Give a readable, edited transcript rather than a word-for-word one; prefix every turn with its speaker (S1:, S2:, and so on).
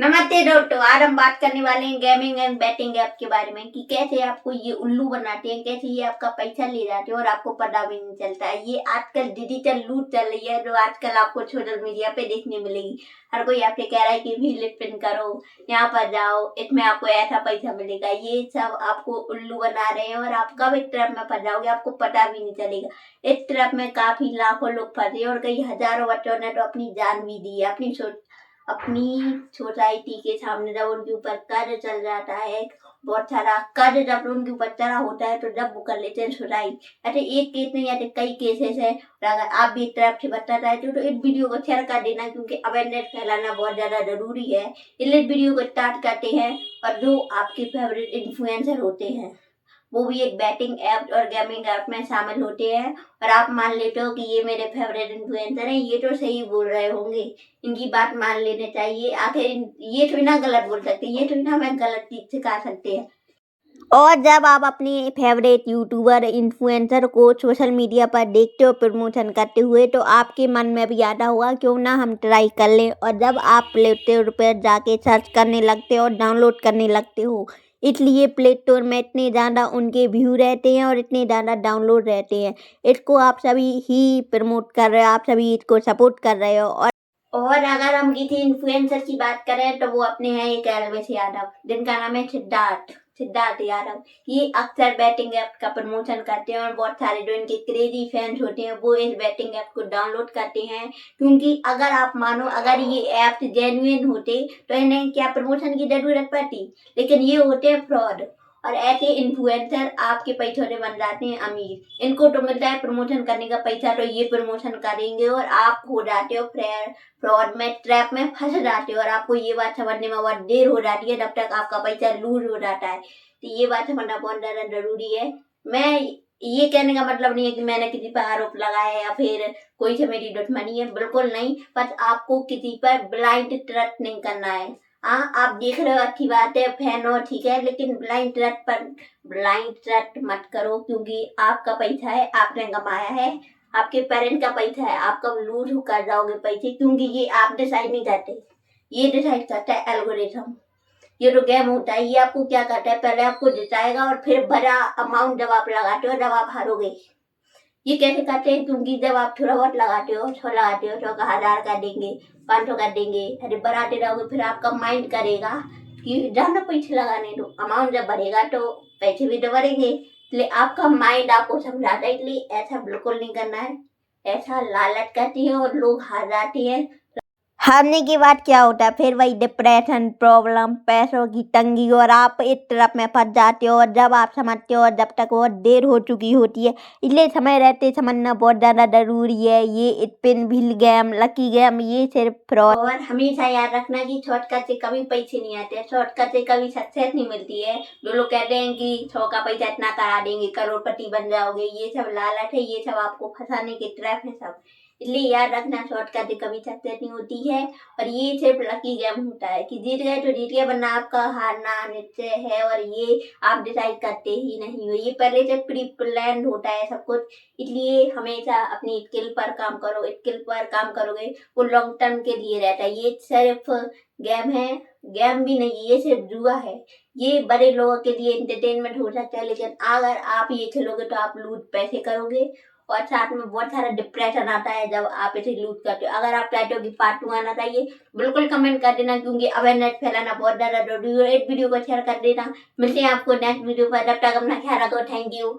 S1: नमस्ते दोस्तों, आज हम बात करने वाले हैं गेमिंग एंड बैटिंग ऐप के बारे में कि कैसे आपको ये उल्लू बनाते हैं, कैसे ये आपका पैसा ले जाते हैं और आपको पता भी नहीं चलता है। ये आजकल डिजिटल लूट चल रही है जो आजकल आपको सोशल मीडिया पे देखने मिलेगी। हर कोई आपसे कह रहा है कि व्हील स्पिन करो, यहाँ पर जाओ, इसमें आपको ऐसा पैसा मिलेगा। ये सब आपको उल्लू बना रहे हैं और आप कब एक ट्रैप में फंस जाओगे आपको पता भी नहीं चलेगा। इस ट्रैप में काफी लाखों लोग फंसे और कई हजारों बच्चों ने तो अपनी जान भी दी है। अपनी सोसाइटी के सामने जब उनके ऊपर कर्ज चल जाता है, बहुत सारा कर्ज जब उनके ऊपर चढ़ा होता है तो जब वो कर लेते हैं सुसाइड। ऐसे एक केस नहीं, ऐसे कई केसेस है। और अगर आप भी ट्रैप से बचना चाहते हो तो इस वीडियो को शेयर कर देना, क्योंकि अवेयरनेस फैलाना बहुत ज्यादा जरूरी है। इसलिए वीडियो को स्टार्ट करते हैं। और जो आपके फेवरेट इन्फ्लुएंसर होते हैं वो भी एक बैटिंग ऐप और गेमिंग ऐप में शामिल होते हैं और आप मान लेते हो कि ये मेरे फेवरेट इन्फ्लुएंसर हैं, ये तो सही बोल रहे होंगे, इनकी बात मान लेने चाहिए। आखिर ये थोड़ी ना गलत बोल सकते, ये थोड़ी ना हमें गलत चीज सिखा सकते हैं। और जब आप अपने फेवरेट यूट्यूबर इन्फ्लुएंसर को सोशल मीडिया पर देखते हो प्रमोशन करते हुए तो आपके मन में भी आता होगा क्यों ना हम ट्राई कर लें। और जब आप प्ले स्टोर पर जाके सर्च करने लगते हो और डाउनलोड करने लगते हो, इसलिए प्ले स्टोर में इतने ज़्यादा उनके व्यू रहते हैं और इतने ज़्यादा डाउनलोड रहते हैं। इसको आप सभी ही प्रमोट कर रहे हो, आप सभी इसको सपोर्ट कर रहे हो। और अगर हम किसी इन्फ्लुएंसर की बात करें तो वो अपने हैं एक एल्वेस यादव, जिनका नाम है सिद्धार्थ यादव। ये अक्सर बैटिंग ऐप का प्रमोशन करते हैं और बहुत सारे जो इनके क्रेजी फैंस होते हैं वो इस बैटिंग ऐप को डाउनलोड करते हैं, क्योंकि अगर आप मानो अगर ये ऐप जेन्युइन होते तो इन्हें क्या प्रमोशन की जरूरत पड़ती। लेकिन ये होते हैं फ्रॉड और ऐसे इन्फ्लुएंसर आपके पैसों से बन जाते हैं अमीर। इनको तो मिलता है प्रमोशन करने का पैसा, तो ये प्रमोशन करेंगे और आप हो जाते हो फ्रॉड में, ट्रैप में फंस जाते हो। और आपको ये बात समझने में बहुत देर हो जाती है जब तक आपका पैसा लूज हो जाता है। तो ये बात समझना बहुत ज्यादा जरूरी है। मैं ये कहने का मतलब नहीं है कि मैंने किसी पर आरोप लगाया या फिर कोई से मेरी दुश्मनी है, बिल्कुल नहीं। बस आपको किसी पर ब्लाइंड ट्रस्ट नहीं करना है। हाँ, आप देख रहे हो अच्छी बात है, फैन हो ठीक है, लेकिन ब्लाइंड ट्रस्ट मत करो, क्योंकि आपका पैसा है, आपने कमाया है, आपके पेरेंट का पैसा है। आप कब लूज कर जाओगे पैसे, क्योंकि ये आप डिसाइड नहीं करते, ये डिसाइड करता है एल्गोरिथम। ये तो गेम होता है, ये आपको क्या करता है, पहले आपको जिताएगा और फिर बड़ा अमाउंट जब आप लगाते हो जब आप हारोगे। ये कैसे करते हैं, क्योंकि जब आप थोड़ा बहुत लगाते हो, 100 का 1000 का देंगे, 500 का देंगे, अरे बढ़ाते रहोगे, फिर आपका माइंड करेगा कि ज्यादा पैसे लगाने दो। अमाउंट जब बढ़ेगा तो पैसे भी तो बढ़ेंगे, इसलिए आपका माइंड आपको समझाता है। इसलिए ऐसा बिल्कुल नहीं करना है। ऐसा लालच करती है और लोग हार जाते हैं। हारने के बाद क्या होता है, फिर वही डिप्रेशन, प्रॉब्लम, पैसों की तंगी और आप एक तरफ में फंस जाते हो। और जब आप समझते हो और जब तक बहुत देर हो चुकी होती है, इसलिए समय रहते समझना बहुत ज़्यादा ज़रूरी है। ये spin wheel game, lucky game, ये सिर्फ फ्रॉड। और हमेशा याद रखना कि शॉर्टकट से कभी पैसे नहीं आते, शॉर्टकट से कभी सक्सेस नहीं मिलती है। जो लोग कहते हैं कि 100 का पैसा इतना करा देंगे, करोड़पति बन जाओगे, ये सब लालच है, ये सब आपको फंसाने के ट्रैप है सब। इसलिए याद रखना शॉर्टकट से कभी सक्सेस नहीं होती है। और ये सिर्फ लकी गेम होता है कि जीत गए तो जीत गए, वरना आपका हारना निश्चय है। और ये आप डिसाइड करते ही नहीं हो, ये पहले से प्री प्लान होता है सब कुछ। इसलिए हमेशा अपनी स्किल पर काम करो, स्किल पर काम करोगे वो लॉन्ग टर्म के लिए रहता है। ये सिर्फ गेम है, गेम भी नहीं, ये सिर्फ जुआ है। ये बड़े लोगों के लिए एंटरटेनमेंट हो सकता है, लेकिन अगर आप ये खेलोगे तो आप लूट पैसे करोगे और साथ में बहुत सारा डिप्रेशन आता है जब आप इसे लूट करते हो। अगर आप चाहते हो कि पार्ट 2 आना चाहिए, बिल्कुल कमेंट कर देना, क्योंकि अवेयरनेस फैलाना बहुत ज्यादा जरूरी है। इस वीडियो को शेयर कर देना। मिलते हैं आपको नेक्स्ट वीडियो पर, जब तक अपना ख्याल रखो। Thank you.